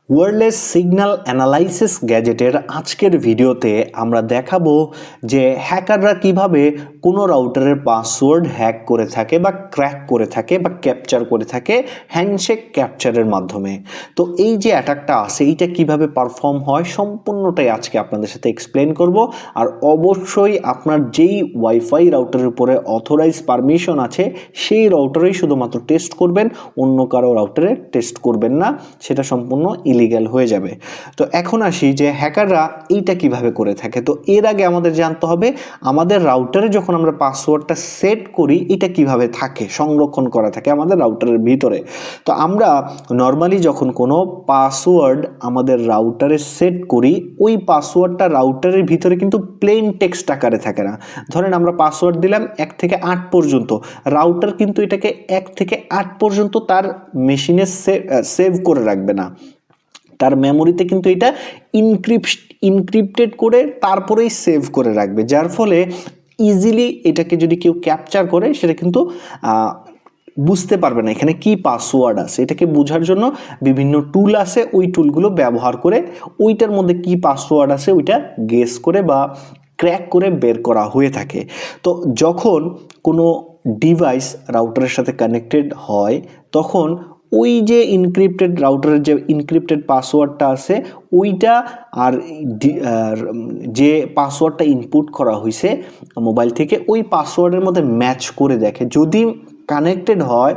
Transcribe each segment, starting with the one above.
Wireless signal analysis গ্যাজেটের আজকের ভিডিওতে আমরা দেখাবো যে হ্যাকাররা কিভাবে কোনো রাউটারের পাসওয়ার্ড হ্যাক করে থাকে বা ক্র্যাক করে থাকে বা ক্যাপচার করে থাকে হ্যান্ডশেক ক্যাপচারের মাধ্যমে। তো এই যে অ্যাটাকটা আছে এইটা কিভাবে পারফর্ম হয় সম্পূর্ণটাই আজকে আপনাদের সাথে এক্সপ্লেন করব। আর অবশ্যই আপনার যেই ওয়াইফাই রাউটারের উপরে অথরাইজ পারমিশন আছে সেই রাউটারেই শুধুমাত্র টেস্ট করবেন, অন্য কারো রাউটারে টেস্ট করবেন না, সেটা সম্পূর্ণ ইলিগ্যাল হয়ে যাবে। তো এখন আসি যে হ্যাকাররা এইটা কিভাবে করে থাকে। তো এর আগে আমাদের জানতে হবে আমাদের রাউটারে যখন আমরা পাসওয়ার্ডটা সেট করি এটা কিভাবে থাকে, সংরক্ষণ করা থাকে আমাদের রাউটারের ভিতরে। তো আমরা নর্মালি যখন কোনো পাসওয়ার্ড আমাদের রাউটারে সেট করি ওই পাসওয়ার্ডটা রাউটারের ভিতরে কিন্তু প্লেন টেক্সট আকারে থাকে না। ধরেন আমরা পাসওয়ার্ড দিলাম 1 থেকে 8 পর্যন্ত, রাউটার কিন্তু এটাকে 1 থেকে 8 পর্যন্ত তার মেশিনে সেভ করে রাখবে না, তার মেমোরিতে কিন্তু এটা ইনক্রিপ্টেড করে তারপরেই সেভ করে রাখবে, যার ফলে ইজিলি এটাকে যদি কেউ ক্যাপচার করে সেটা কিন্তু বুঝতে পারবে না এখানে কি পাসওয়ার্ড আছে। এটাকে বোঝার জন্য বিভিন্ন টুল আছে, ওই টুলগুলো ব্যবহার করে ওইটার মধ্যে কি পাসওয়ার্ড আছে ওইটা গেস করে বা ক্র্যাক করে বের করা হয়ে থাকে। তো যখন কোনো ডিভাইস রাউটারের সাথে কানেক্টেড হয় তখন ওই যে ইনক্রিপ্টেড রাউটারের যে ইনক্রিপ্টেড পাসওয়ার্ডটা আছে ওইটা আর যে পাসওয়ার্ডটা ইনপুট করা হয়েছে মোবাইল থেকে ওই পাসওয়ার্ডের মধ্যে ম্যাচ করে দেখে। যদি কানেক্টেড হয়,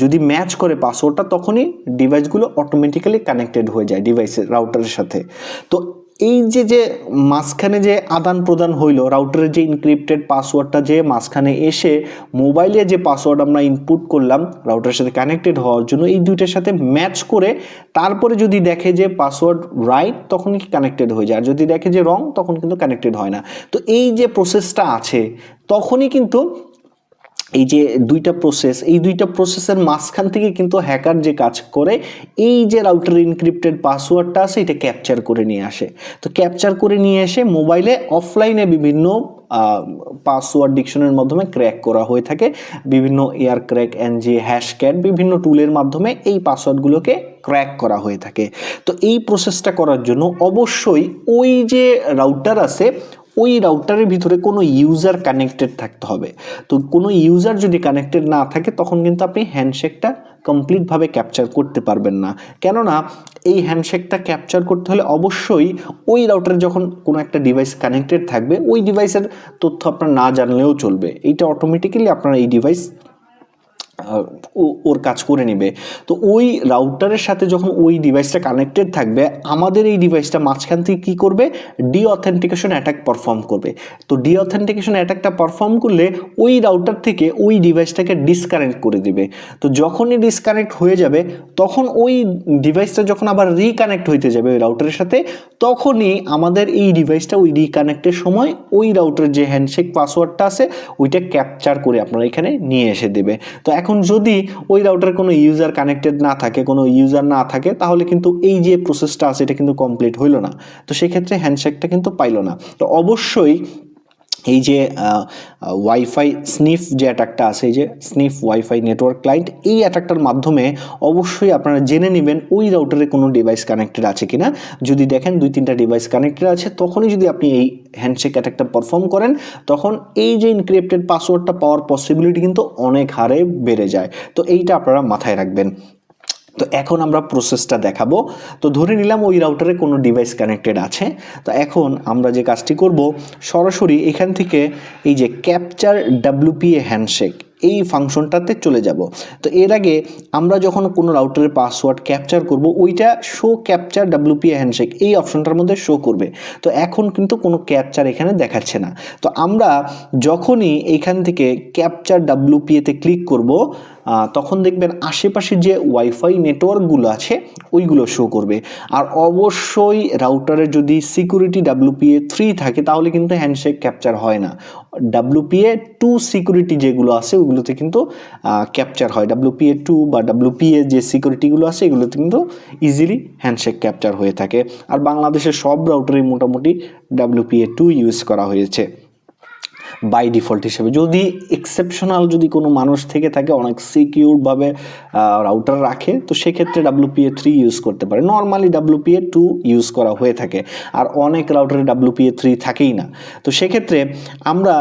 যদি ম্যাচ করে পাসওয়ার্ডটা, তখনই ডিভাইসগুলো অটোমেটিক্যালি কানেক্টেড হয়ে যায় ডিভাইসের রাউটারের সাথে। তো এই যে মাঝখানে যে আদান প্রদান হইল, রাউটারের যে ইনক্রিপ্টেড পাসওয়ার্ডটা যে মাঝখানে এসে মোবাইলে যে পাসওয়ার্ড আমরা ইনপুট করলাম রাউটারের সাথে কানেক্টেড হওয়ার জন্য, এই দুইটার সাথে ম্যাচ করে তারপরে যদি দেখে যে পাসওয়ার্ড রাইট তখন কি কানেক্টেড হয়ে যায়, আর যদি দেখে যে রং তখন কিন্তু কানেক্টেড হয় না। তো এই যে প্রসেসটা আছে তখনই কিন্তু এই যে এই দুইটা প্রসেসের মাঝখান থেকে কিন্তু হ্যাকার যে কাজ করে এই যে রাউটার ইনক্রিপ্টেড পাসওয়ার্ডটা আছে এটা ক্যাপচার করে নিয়ে আসে। তো ক্যাপচার করে নিয়ে এসে মোবাইলে অফলাইনে বিভিন্ন পাসওয়ার্ড ডিকশনের মাধ্যমে ক্র্যাক করা হয়ে থাকে, বিভিন্ন এয়ার ক্র্যাক, এনজি, হ্যাশক্যাট, বিভিন্ন টুলের মাধ্যমে এই পাসওয়ার্ডগুলোকে ক্র্যাক করা হয়ে থাকে। তো এই প্রসেসটা করার জন্য অবশ্যই ওই যে রাউটার আছে ওই রাউটারের ভিতরে কোনো ইউজার কানেক্টেড থাকতে হবে। তো কোনো ইউজার যদি কানেক্টেড না থাকে তখন কিন্তু আপনি হ্যান্ডশেকটা কমপ্লিটভাবে ক্যাপচার করতে পারবেন না। কেননা এই হ্যান্ডশেকটা ক্যাপচার করতে হলে অবশ্যই ওই রাউটারে যখন কোনো একটা ডিভাইস কানেক্টেড থাকবে ওই ডিভাইসের তথ্য আপনার না জানলেও চলবে, এইটা অটোমেটিক্যালি আপনার এই ডিভাইস ওর কাজ করে নেবে। তো ওই রাউটারের সাথে যখন ওই ডিভাইসটা কানেক্টেড থাকবে আমাদের এই ডিভাইসটা মাঝখান থেকে কী করবে, ডিঅথেন্টিকেশন অ্যাটাক পারফর্ম করবে। তো ডিঅথেন্টিকেশন অ্যাটাকটা পারফর্ম করলে ওই রাউটার থেকে ওই ডিভাইসটাকে ডিসকানেক্ট করে দিবে। তো যখনই ডিসকানেক্ট হয়ে যাবে তখন ওই ডিভাইসটা যখন আবার রিকানেক্ট হইতে যাবে ওই রাউটারের সাথে, তখনই আমাদের এই ডিভাইসটা ওই রিকানেক্টের সময় ওই রাউটারের যে হ্যান্ডশেক পাসওয়ার্ডটা আছে ওইটা ক্যাপচার করে আপনারা এখানে নিয়ে এসে দেবে। তো এখন যদি ওই রাউটারে কোনো ইউজার কানেক্টেড না থাকে, কোনো ইউজার না থাকে, তাহলে কিন্তু এই যে প্রসেসটা আছে এটা কিন্তু কমপ্লিট হইল না। তো সেক্ষেত্রে হ্যান্ডশেকটা কিন্তু পাইল না। তো অবশ্যই এই যে ওয়াইফাই স্নিফ যে অ্যাটাকটা আছে, এই যে স্নিফ ওয়াইফাই নেটওয়ার্ক ক্লায়েন্ট, এই অ্যাটাকটার মাধ্যমে অবশ্যই আপনারা জেনে নেবেন ওই রাউটারে কোনো ডিভাইস কানেক্টেড আছে কিনা। যদি দেখেন 2-3টা ডিভাইস কানেক্টেড আছে তখনই যদি আপনি এই হ্যান্ডশেক অ্যাটাকটা পারফর্ম করেন তখন এই যে ইনক্রিপ্টেড পাসওয়ার্ডটা পাওয়ার পসিবিলিটি কিন্তু অনেক হারে বেড়ে যায়। তো এইটা আপনারা মাথায় রাখবেন। তো এখন আমরা প্রসেসটা দেখাবো। তো ধরে নিলাম ওই রাউটারে কোনো ডিভাইস কানেক্টেড আছে। তো এখন আমরা যে কাজটি করব, সরাসরি এখান থেকে এই যে ক্যাপচার ডাব্লিউপিএ হ্যান্ডশেক এই ফাংশনটাতে চলে যাব। তো এর আগে আমরা যখন কোনো রাউটারের পাসওয়ার্ড ক্যাপচার করব ওইটা শো ক্যাপচার ডাব্লিউপিএ হ্যান্ডশেক এই অপশনটার মধ্যে শো করবে। তো এখন কিন্তু কোনো ক্যাপচার এখানে দেখাচ্ছে না। তো আমরা যখনই এখান থেকে ক্যাপচার ডাব্লিউপিএতে ক্লিক করব তখন দেখবেন আশেপাশে যে ওয়াইফাই নেটওয়ার্কগুলো আছে ওইগুলো শো করবে। আর অবশ্যই রাউটারে যদি সিকিউরিটি ডাব্লিউপিএ 3 থাকে তাহলে কিন্তু হ্যান্ডশেক ক্যাপচার হয় না। ডাব্লিউপিএ 2 সিকিউরিটি যেগুলো আছে ওইগুলোতে কিন্তু ক্যাপচার হয়। ডাব্লিউপিএ 2 বা ডাব্লিউপিএ যে সিকিউরিটিগুলো আছে এগুলোতে কিন্তু ইজিলি হ্যান্ডশেক ক্যাপচার হয়ে থাকে। আর বাংলাদেশের সব রাউটারে মোটামুটি ডাব্লিউপিএ 2 ইউজ করা হয়েছে। বাই ডিফল্ট হিসেবে। যদি এক্সেপশনাল যদি কোনো মানুষ থেকে থাকে অনেক সিকিউরভাবে রাউটার রাখে, তো সেক্ষেত্রে WPA3 ইউজ করতে পারে। নর্মালি WPA2 ইউজ করা হয়ে থাকে, আর অনেক রাউটারে WPA3 থাকেই না। তো সেক্ষেত্রে আমরা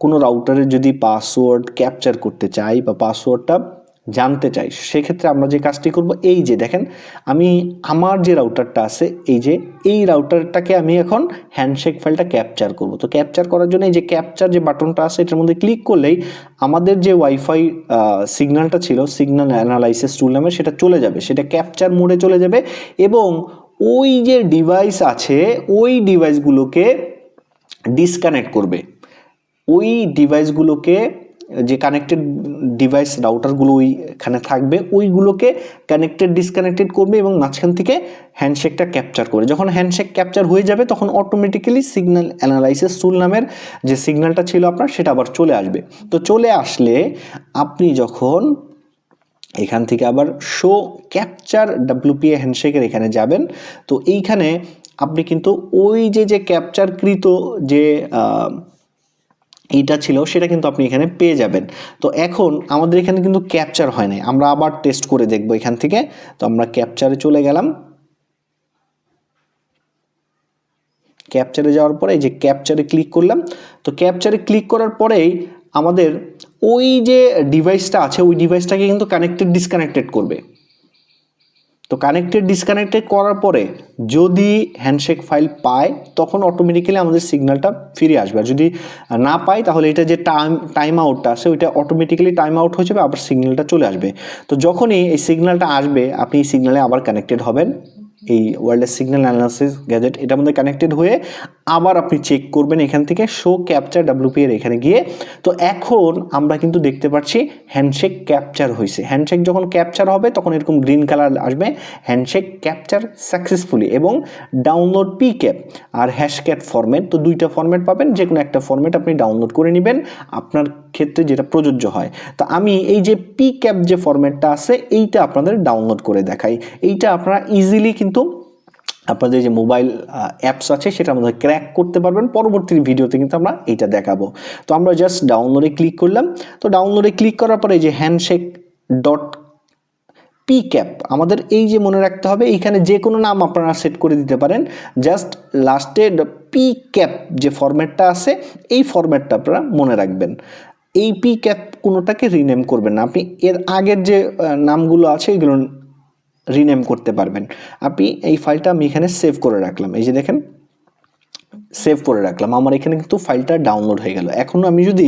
কোনো রাউটারের যদি পাসওয়ার্ড ক্যাপচার করতে চাই বা পাসওয়ার্ডটা জানতে চাই, সেক্ষেত্রে আমরা যে কাজটি করব, এই যে দেখেন আমি আমার যে রাউটারটা আছে, এই রাউটারটাকে আমি এখন হ্যান্ডশেক ফাইলটা ক্যাপচার করব। তো ক্যাপচার করার জন্য এই যে ক্যাপচার যে বাটনটা আছে, এটার মধ্যে ক্লিক করলেই আমাদের যে ওয়াইফাই সিগন্যালটা ছিল, সিগন্যাল অ্যানালাইসিস টুল নামে, সেটা চলে যাবে, সেটা ক্যাপচার মোডে চলে যাবে এবং ওই যে ডিভাইস আছে ওই ডিভাইসগুলোকে ডিসকানেক্ট করবে। ওই ডিভাইসগুলোকে, যে কানেক্টেড ডিভাইস রাউটারগুলো ওইখানে থাকবে, ওইগুলোকে কানেক্টেড ডিসকানেক্টেড করবে এবং মাঝখান থেকে হ্যান্ডশেকটা ক্যাপচার করে। যখন হ্যান্ডশেক ক্যাপচার হয়ে যাবে তখন অটোমেটিক্যালি সিগন্যাল অ্যানালাইসিস টুল নামের যে সিগন্যালটা ছিল আপনার, সেটা আবার চলে আসবে। তো চলে আসলে আপনি যখন এখান থেকে আবার শো ক্যাপচার WPA হ্যান্ডশেকের এখানে যাবেন, তো এইখানে আপনি কিন্তু ওই যে ক্যাপচারকৃত যে এইটা ছিল, সেটা কিন্তু আপনি এখানে পেয়ে যাবেন। তো এখন আমাদের এখানে কিন্তু ক্যাপচার হয় নাই, আমরা আবার টেস্ট করে দেখব এখান থেকে। তো আমরা ক্যাপচারে চলে গেলাম, ক্যাপচারে যাওয়ার পরে এই যে ক্যাপচারে ক্লিক করলাম। তো ক্যাপচারে ক্লিক করার পরেই আমাদের ওই যে ডিভাইসটা আছে, ওই ডিভাইসটাকে কিন্তু কানেক্টেড ডিসকানেক্টেড করবে। তো কানেক্টেড ডিসকানেক্টেড করার পরে যদি হ্যান্ডশেক ফাইল পায়, তখন অটোমেটিক্যালি আমাদের সিগন্যালটা ফিরে আসবে। আর যদি না পাই, তাহলে এটা যে টাইম আউটটা আছে, ওইটা অটোমেটিক্যালি টাইম আউট হয়ে যাবে, আবার সিগন্যালটা চলে আসবে। তো যখনই এই সিগন্যালটা আসবে, আপনি এই সিগন্যালে আবার কানেক্টেড হবেন। এই ওয়্যারলেস সিগন্যাল অ্যানালাইসিস গ্যাজেট, এটার মধ্যে কানেক্টেড হয়ে আবার আপনি চেক করবেন এখান থেকে শো ক্যাপচার WPA এখানে গিয়ে। তো এখন আমরা কিন্তু দেখতে পাচ্ছি হ্যান্ডশেক ক্যাপচার হয়েছে। হ্যান্ডশেক যখন ক্যাপচার হবে তখন এরকম গ্রিন কালার আসবে, হ্যান্ডশেক ক্যাপচার সাকসেসফুলি, এবং ডাউনলোড PCAP আর হ্যাশক্যাট ফরম্যাট। তো দুইটা ফরম্যাট পাবেন, যে কোনো একটা ফরম্যাট আপনি ডাউনলোড করে নেবেন আপনার ক্ষেত্রে যেটা প্রযোজ্য হয়। তো আমি এই যে PCAP যে ফরম্যাটটা আছে, এইটা আপনাদের ডাউনলোড করে দেখাই। এইটা আপনারা ইজিলি কিন্তু আপনাদের যে মোবাইল অ্যাপস আছে সেটার মধ্যে ক্র্যাক করতে পারবেন। পরবর্তী ভিডিওতে কিন্তু আমরা এইটা দেখাবো। তো আমরা জাস্ট ডাউনলোডে ক্লিক করলাম। তো ডাউনলোডে ক্লিক করার পরে যে handshake.pcap আমাদের এই যে মনে রাখতে হবে, এইখানে যে কোনো নাম আপনারা সেট করে দিতে পারেন। জাস্ট লাস্টে PCAP যে ফরম্যাটটা আছে, এই ফরম্যাটটা আপনারা মনে রাখবেন। এই PCAP কোনোটাকে রিনেম করবেন না, আপনি এর আগের যে নামগুলো আছে এগুলো রিনেম করতে পারবেন। আপনি এই ফাইলটা আমি এখানে সেভ করে রাখলাম, এই যে দেখেন সেভ করে রাখলাম, আমার এখানে কিন্তু ফাইলটা ডাউনলোড হয়ে গেল। এখন আমি যদি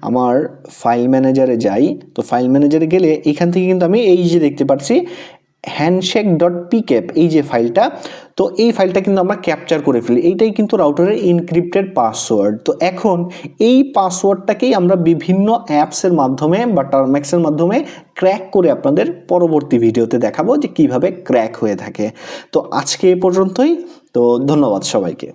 আমার ফাইল ম্যানেজারে যাই, তো ফাইল ম্যানেজারে গেলে এখান থেকে কিন্তু আমি এই যে দেখতে পাচ্ছি handshake.pcap এই যে ফাইলটা, তো এই ফাইলটা কিন্তু আমরা ক্যাপচার করে ফেলি। এইটাই কিন্তু রাউটারের ইনক্রিপ্টেড পাসওয়ার্ড। তো এখন এই পাসওয়ার্ডটাকেই আমরা বিভিন্ন অ্যাপসের মাধ্যমে বা টার্মেক্সের মাধ্যমে ক্র্যাক করে আপনাদের পরবর্তী ভিডিওতে দেখাবো যে কিভাবে ক্র্যাক হয়ে থাকে। তো আজকে এ পর্যন্তই। তো ধন্যবাদ সবাইকে।